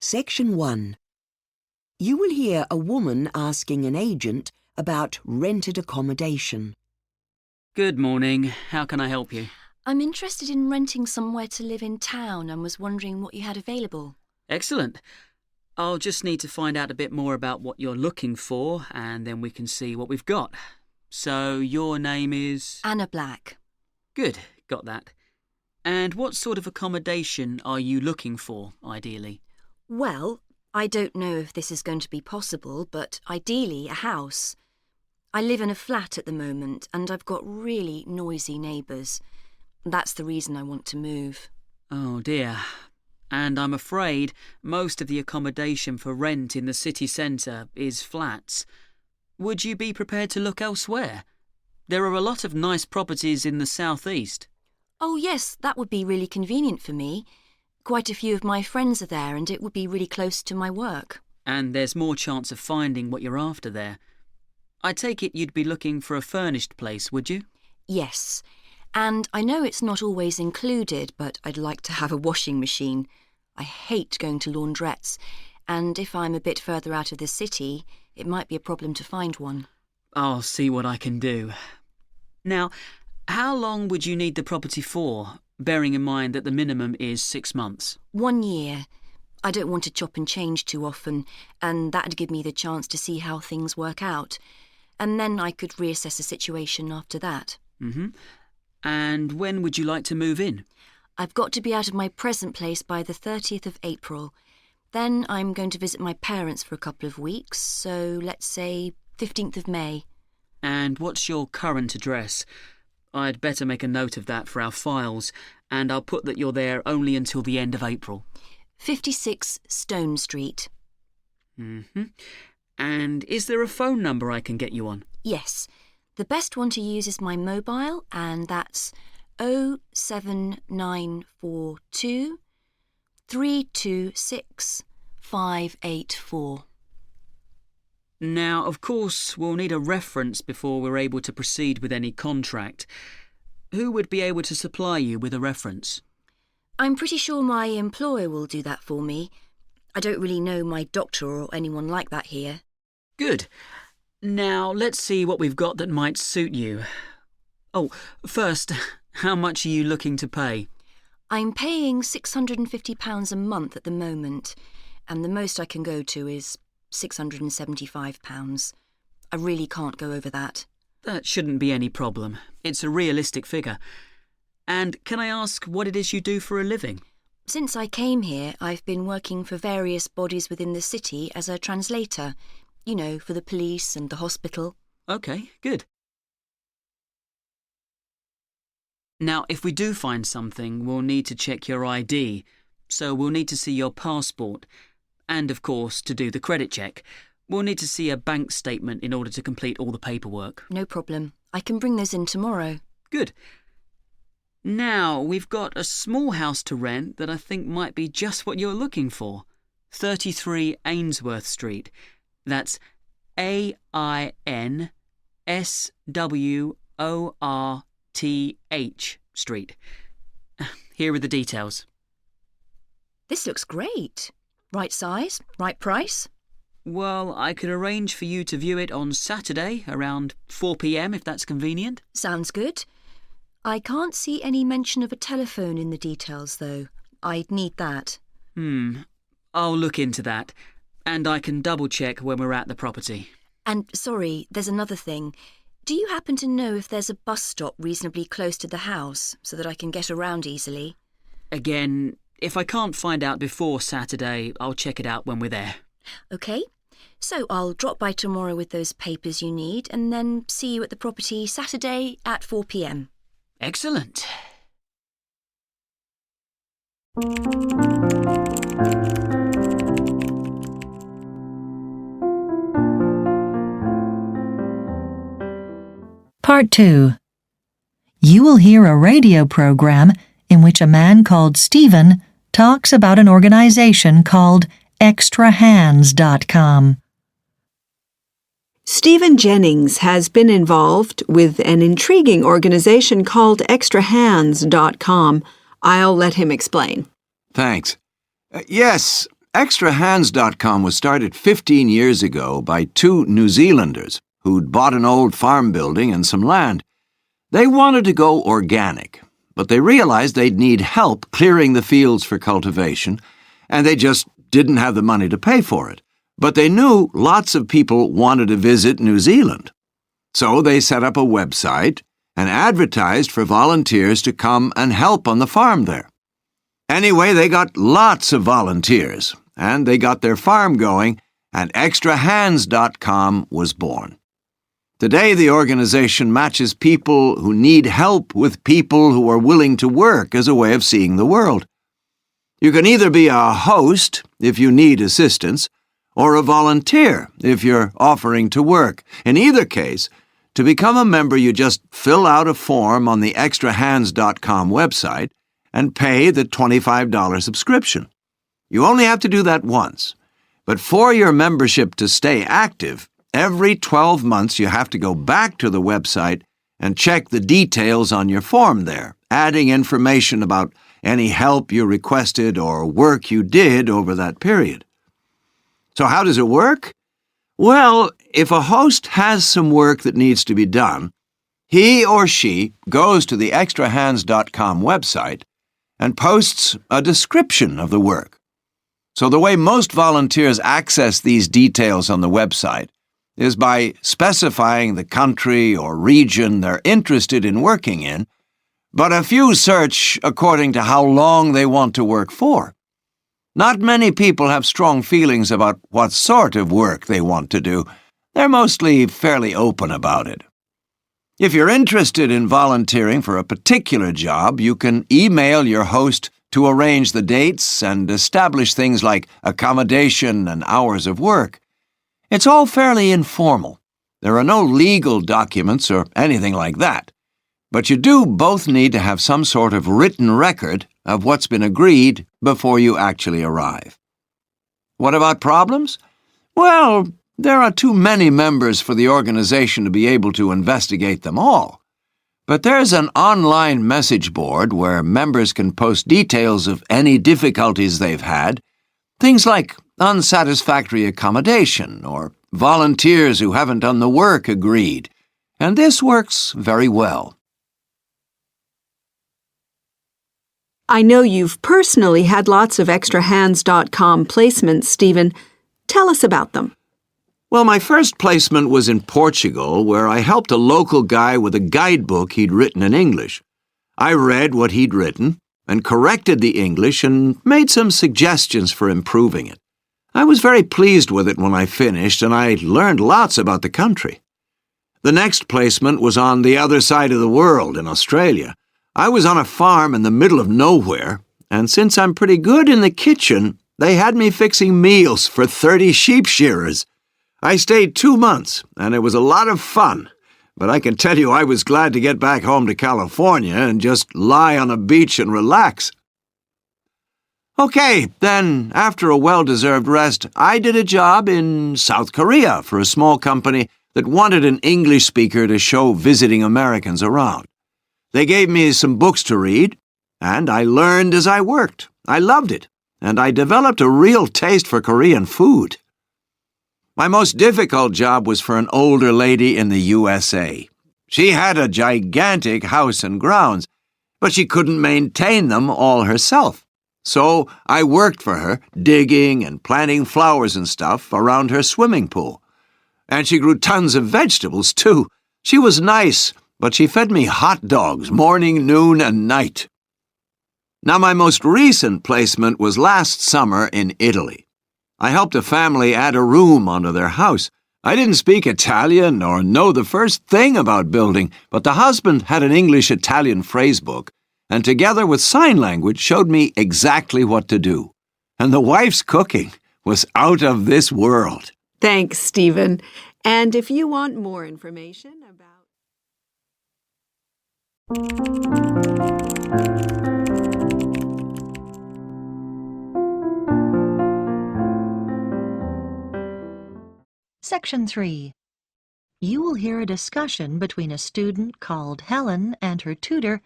Section 1. You will hear a woman asking an agent about rented accommodation. Good morning. How can I help you? I'm interested in renting somewhere to live in town and was wondering what you had available. Excellent. I'll just need to find out a bit more about what you're looking for, and then we can see what we've got. So, your name is? Anna Black. Good, got that. And what sort of accommodation are you looking for, ideally? Well, I don't know if this is going to be possible, but ideally a house. I live in a flat at the moment and I've got really noisy neighbours. That's the reason I want to move. Oh dear. And I'm afraid most of the accommodation for rent in the city centre is flats. Would you be prepared to look elsewhere? There are a lot of nice properties in the southeast. Oh yes, that would be really convenient for me. Quite a few of my friends are there and it would be really close to my work. And there's more chance of finding what you're after there. I take it you'd be looking for a furnished place, would you? Yes, and I know it's not always included, but I'd like to have a washing machine. I hate going to laundrettes, and if I'm a bit further out of the city, it might be a problem to find one. I'll see what I can do. Now, how long would you need the property for, bearing in mind that the minimum is 6 months? 1 year. I don't want to chop and change too often, and that'd give me the chance to see how things work out. And then I could reassess the situation after that. And when would you like to move in? I've got to be out of my present place by the 30th of April. Then I'm going to visit my parents for a couple of weeks, so let's say 15th of May. And what's your current address? I'd better make a note of that for our files, and I'll put that you're there only until the end of April. 56 Stone Street. And is there a phone number I can get you on? Yes. The best one to use is my mobile, and that's 07942 326 584. Now, of course, we'll need a reference before we're able to proceed with any contract. Who would be able to supply you with a reference? I'm pretty sure my employer will do that for me. I don't really know my doctor or anyone like that here. Good. Now, let's see what we've got that might suit you. Oh, first, how much are you looking to pay? I'm paying £650 a month at the moment, and the most I can go to is £675. I really can't go over that. That shouldn't be any problem. It's a realistic figure. And can I ask what it is you do for a living? Since I came here, I've been working for various bodies within the city as a translator. You know, for the police and the hospital. OK, good. Now, if we do find something, we'll need to check your ID. So we'll need to see your passport. And, of course, to do the credit check. We'll need to see a bank statement in order to complete all the paperwork. No problem. I can bring those in tomorrow. Good. Now, we've got a small house to rent that I think might be just what you're looking for. 33 Ainsworth Street. That's AINSWORTH Street. Here are the details. This looks great. Right size, right price? Well, I could arrange for you to view it on Saturday around 4 p.m. if that's convenient. Sounds good. I can't see any mention of a telephone in the details, though. I'd need that. I'll look into that. And I can double-check when we're at the property. And, sorry, there's another thing. Do you happen to know if there's a bus stop reasonably close to the house so that I can get around easily? Again, if I can't find out before Saturday, I'll check it out when we're there. OK. So I'll drop by tomorrow with those papers you need and then see you at the property Saturday at 4 p.m. Excellent. Part 2. You will hear a radio program in which a man called Stephen talks about an organization called Extrahands.com. Stephen Jennings has been involved with an intriguing organization called Extrahands.com. I'll let him explain. Thanks. Yes, Extrahands.com was started 15 years ago by two New Zealanders who'd bought an old farm building and some land. They wanted to go organic, but they realized they'd need help clearing the fields for cultivation, and they just didn't have the money to pay for it. But they knew lots of people wanted to visit New Zealand. So they set up a website and advertised for volunteers to come and help on the farm there. Anyway, they got lots of volunteers, and they got their farm going, and Extrahands.com was born. Today, the organization matches people who need help with people who are willing to work as a way of seeing the world. You can either be a host if you need assistance, or a volunteer if you're offering to work. In either case, to become a member, you just fill out a form on the Extrahands.com website and pay the $25 subscription. You only have to do that once. But for your membership to stay active, every 12 months you have to go back to the website and check the details on your form there, adding information about any help you requested or work you did over that period. So how does it work? Well, if a host has some work that needs to be done, he or she goes to the Extrahands.com website and posts a description of the work. So the way most volunteers access these details on the website is by specifying the country or region they're interested in working in, but a few search according to how long they want to work for. Not many people have strong feelings about what sort of work they want to do. They're mostly fairly open about it. If you're interested in volunteering for a particular job, you can email your host to arrange the dates and establish things like accommodation and hours of work. It's all fairly informal. There are no legal documents or anything like that. But you do both need to have some sort of written record of what's been agreed before you actually arrive. What about problems? Well, there are too many members for the organization to be able to investigate them all. But there's an online message board where members can post details of any difficulties they've had, things like unsatisfactory accommodation or volunteers who haven't done the work agreed, and this works very well. I know you've personally had lots of Extrahands.com placements, Stephen. Tell us about them. Well, my first placement was in Portugal, where I helped a local guy with a guidebook he'd written in English. I read what he'd written and corrected the English and made some suggestions for improving it. I was very pleased with it when I finished, and I learned lots about the country. The next placement was on the other side of the world in Australia. I was on a farm in the middle of nowhere, and since I'm pretty good in the kitchen, they had me fixing meals for 30 sheep shearers. I stayed 2 months, and it was a lot of fun, but I can tell you I was glad to get back home to California and just lie on a beach and relax. Okay, then, after a well-deserved rest, I did a job in South Korea for a small company that wanted an English speaker to show visiting Americans around. They gave me some books to read, and I learned as I worked. I loved it, and I developed a real taste for Korean food. My most difficult job was for an older lady in the USA. She had a gigantic house and grounds, but she couldn't maintain them all herself. So I worked for her, digging and planting flowers and stuff around her swimming pool. And she grew tons of vegetables, too. She was nice, but she fed me hot dogs morning, noon, and night. Now, my most recent placement was last summer in Italy. I helped a family add a room onto their house. I didn't speak Italian or know the first thing about building, but the husband had an English-Italian phrasebook, and together with sign language showed me exactly what to do. And the wife's cooking was out of this world. Thanks, Stephen. And if you want more information about Section 3. You will hear a discussion between a student called Helen and her tutor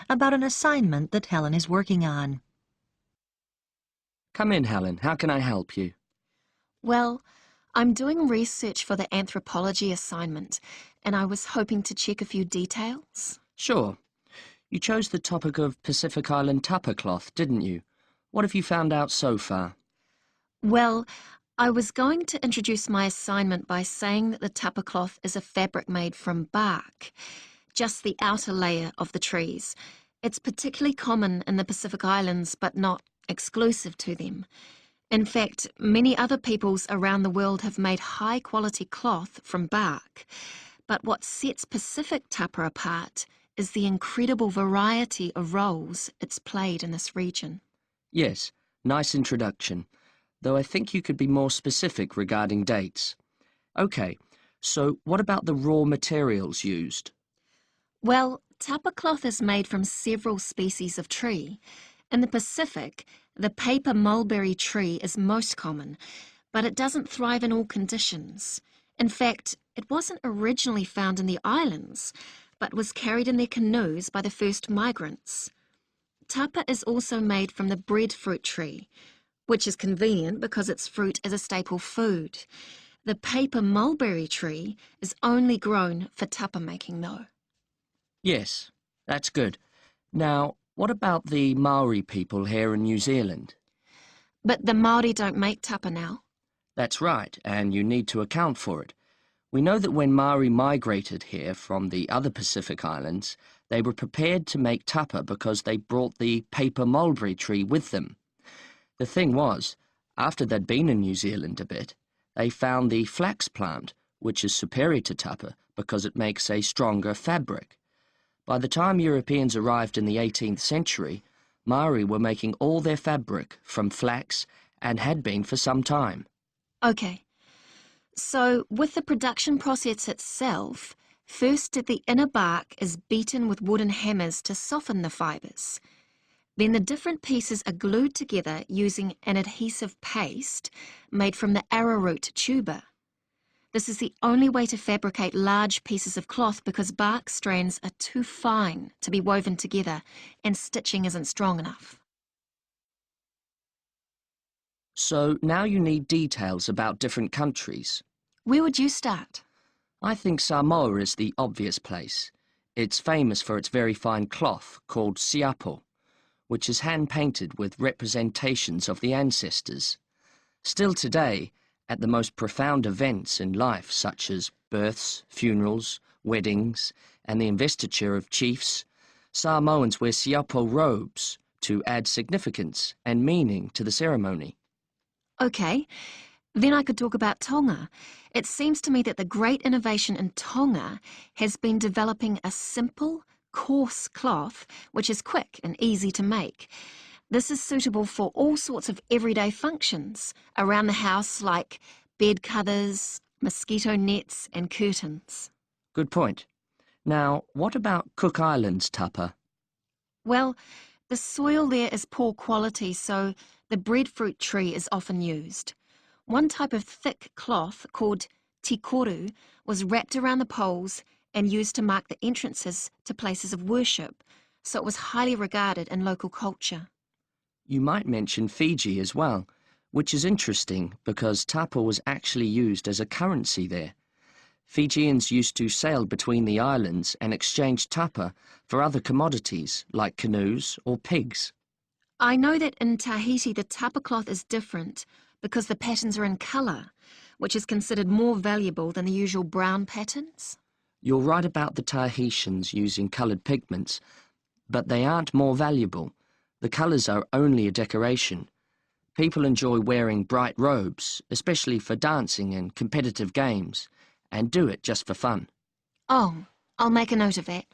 about an assignment that Helen is working on. Come in, Helen. How can I help you? Well, I'm doing research for the anthropology assignment, and I was hoping to check a few details. Sure. You chose the topic of Pacific Island tapa cloth, didn't you? What have you found out so far? Well, I was going to introduce my assignment by saying that the tapa cloth is a fabric made from bark, just the outer layer of the trees. It's particularly common in the Pacific Islands, but not exclusive to them. In fact, many other peoples around the world have made high-quality cloth from bark. But what sets Pacific tapa apart is the incredible variety of roles it's played in this region. Yes, nice introduction, though I think you could be more specific regarding dates. OK, so what about the raw materials used? Well, tapa cloth is made from several species of tree. In the Pacific, the paper mulberry tree is most common, but it doesn't thrive in all conditions. In fact, it wasn't originally found in the islands, but was carried in their canoes by the first migrants. Tapa is also made from the breadfruit tree, which is convenient because its fruit is a staple food. The paper mulberry tree is only grown for tapa making, though. Yes, that's good. Now, what about the Maori people here in New Zealand? But the Māori don't make tapa now. That's right, and you need to account for it. We know that when Maori migrated here from the other Pacific Islands, they were prepared to make tapa because they brought the paper mulberry tree with them. The thing was, after they'd been in New Zealand a bit, they found the flax plant, which is superior to tapa because it makes a stronger fabric. By the time Europeans arrived in the 18th century, Maori were making all their fabric from flax and had been for some time. Okay. So, with the production process itself, first the inner bark is beaten with wooden hammers to soften the fibres. Then the different pieces are glued together using an adhesive paste made from the arrowroot tuber. This is the only way to fabricate large pieces of cloth because bark strands are too fine to be woven together and stitching isn't strong enough. So now you need details about different countries. Where would you start? I think Samoa is the obvious place. It's famous for its very fine cloth called siapo, which is hand-painted with representations of the ancestors. Still today, at the most profound events in life, such as births, funerals, weddings, and the investiture of chiefs, Samoans wear siapo robes to add significance and meaning to the ceremony. Okay, then I could talk about Tonga. It seems to me that the great innovation in Tonga has been developing a simple, coarse cloth which is quick and easy to make. This is suitable for all sorts of everyday functions around the house like bed covers, mosquito nets and curtains. Good point. Now, what about Cook Islands tapa? Well, the soil there is poor quality, so the breadfruit tree is often used. One type of thick cloth called tikoru was wrapped around the poles and used to mark the entrances to places of worship, so it was highly regarded in local culture. You might mention Fiji as well, which is interesting because tapa was actually used as a currency there. Fijians used to sail between the islands and exchange tapa for other commodities like canoes or pigs. I know that in Tahiti the tapa cloth is different because the patterns are in colour, which is considered more valuable than the usual brown patterns. You're right about the Tahitians using coloured pigments, but they aren't more valuable. The colours are only a decoration. People enjoy wearing bright robes, especially for dancing and competitive games, and do it just for fun. Oh, I'll make a note of that.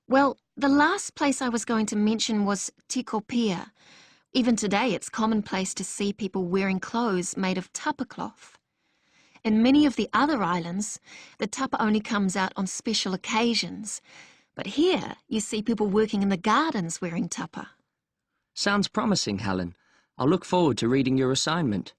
Well, the last place I was going to mention was Tikopia. Even today it's commonplace to see people wearing clothes made of tapa cloth. In many of the other islands, the tapa only comes out on special occasions, But here you see people working in the gardens wearing tapa. Sounds promising, Helen. I'll look forward to reading your assignment.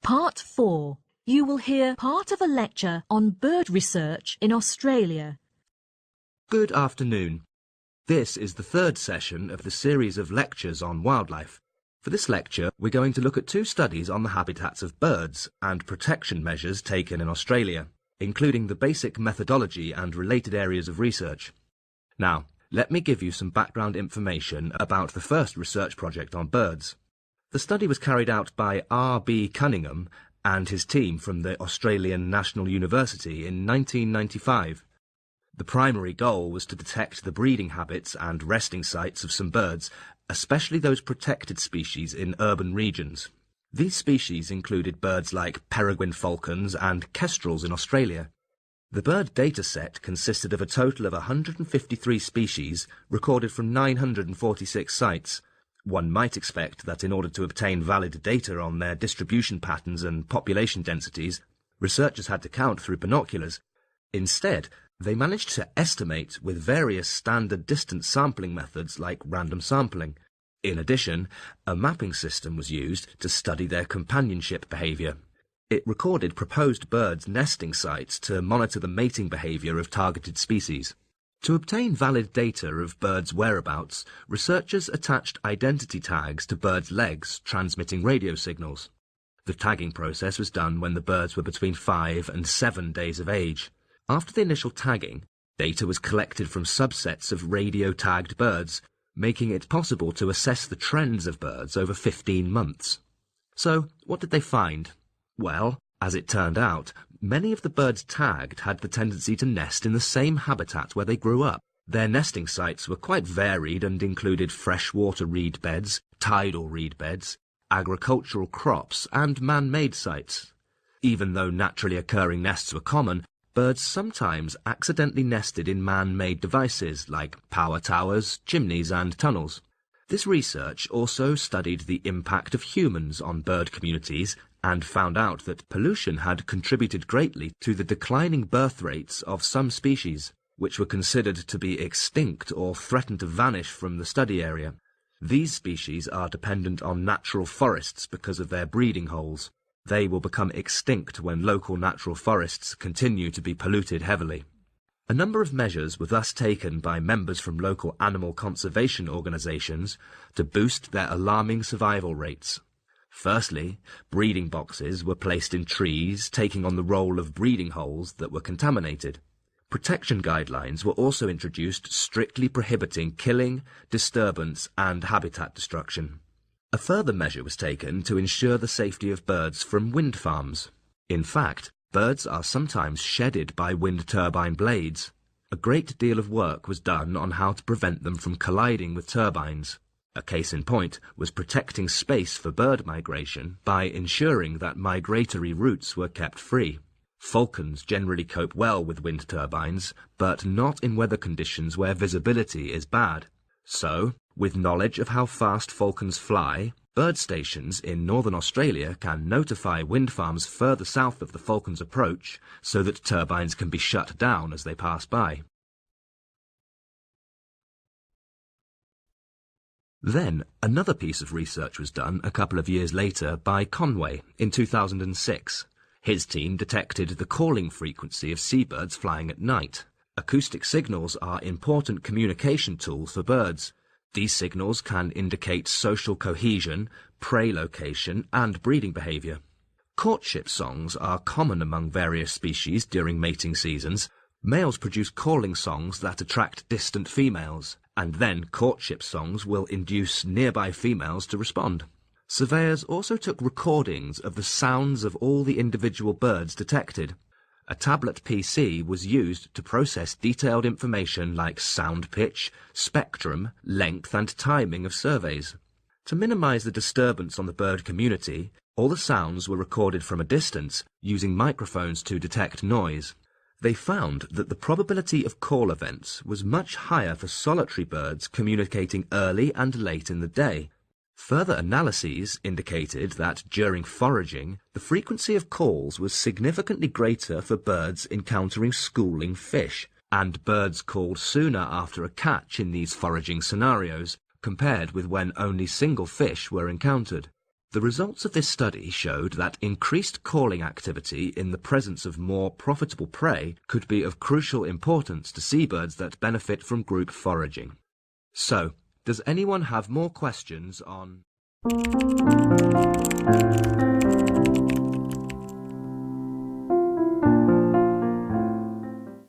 Part 4. You will hear part of a lecture on bird research in Australia. Good afternoon. This is the third session of the series of lectures on wildlife. For this lecture, we're going to look at 2 studies on the habitats of birds and protection measures taken in Australia, including the basic methodology and related areas of research. Now, let me give you some background information about the first research project on birds. The study was carried out by R.B. Cunningham and his team from the Australian National University in 1995. The primary goal was to detect the breeding habits and resting sites of some birds, especially those protected species in urban regions. These species included birds like peregrine falcons and kestrels in Australia. The bird data set consisted of a total of 153 species recorded from 946 sites. One might expect that in order to obtain valid data on their distribution patterns and population densities, researchers had to count through binoculars. Instead, they managed to estimate with various standard distance sampling methods like random sampling. In addition, a mapping system was used to study their companionship behaviour. It recorded proposed birds' nesting sites to monitor the mating behaviour of targeted species. To obtain valid data of birds' whereabouts, researchers attached identity tags to birds' legs transmitting radio signals. The tagging process was done when the birds were between 5 and 7 days of age. After the initial tagging, data was collected from subsets of radio-tagged birds, making it possible to assess the trends of birds over 15 months. So, what did they find? Well, as it turned out, many of the birds tagged had the tendency to nest in the same habitat where they grew up. Their nesting sites were quite varied and included freshwater reed beds, tidal reed beds, agricultural crops, and man-made sites. Even though naturally occurring nests were common, birds sometimes accidentally nested in man-made devices like power towers, chimneys, and tunnels. This research also studied the impact of humans on bird communities and found out that pollution had contributed greatly to the declining birth rates of some species, which were considered to be extinct or threatened to vanish from the study area. These species are dependent on natural forests because of their breeding holes. They will become extinct when local natural forests continue to be polluted heavily. A number of measures were thus taken by members from local animal conservation organisations to boost their alarming survival rates. Firstly, breeding boxes were placed in trees, taking on the role of breeding holes that were contaminated. Protection guidelines were also introduced strictly prohibiting killing, disturbance and habitat destruction. A further measure was taken to ensure the safety of birds from wind farms. In fact, birds are sometimes shedded by wind turbine blades. A great deal of work was done on how to prevent them from colliding with turbines. A case in point was protecting space for bird migration by ensuring that migratory routes were kept free. Falcons generally cope well with wind turbines, but not in weather conditions where visibility is bad. So, with knowledge of how fast falcons fly, bird stations in northern Australia can notify wind farms further south of the falcon's approach so that turbines can be shut down as they pass by. Then, another piece of research was done a couple of years later by Conway in 2006. His team detected the calling frequency of seabirds flying at night. Acoustic signals are important communication tools for birds. These signals can indicate social cohesion, prey location, and breeding behaviour. Courtship songs are common among various species during mating seasons. Males produce calling songs that attract distant females, and then courtship songs will induce nearby females to respond. Surveyors also took recordings of the sounds of all the individual birds detected. A tablet PC was used to process detailed information like sound pitch, spectrum, length and timing of surveys. To minimise the disturbance on the bird community, all the sounds were recorded from a distance using microphones to detect noise. They found that the probability of call events was much higher for solitary birds communicating early and late in the day. Further analyses indicated that during foraging, the frequency of calls was significantly greater for birds encountering schooling fish, and birds called sooner after a catch in these foraging scenarios, compared with when only single fish were encountered. The results of this study showed that increased calling activity in the presence of more profitable prey could be of crucial importance to seabirds that benefit from group foraging. So, does anyone have more questions on...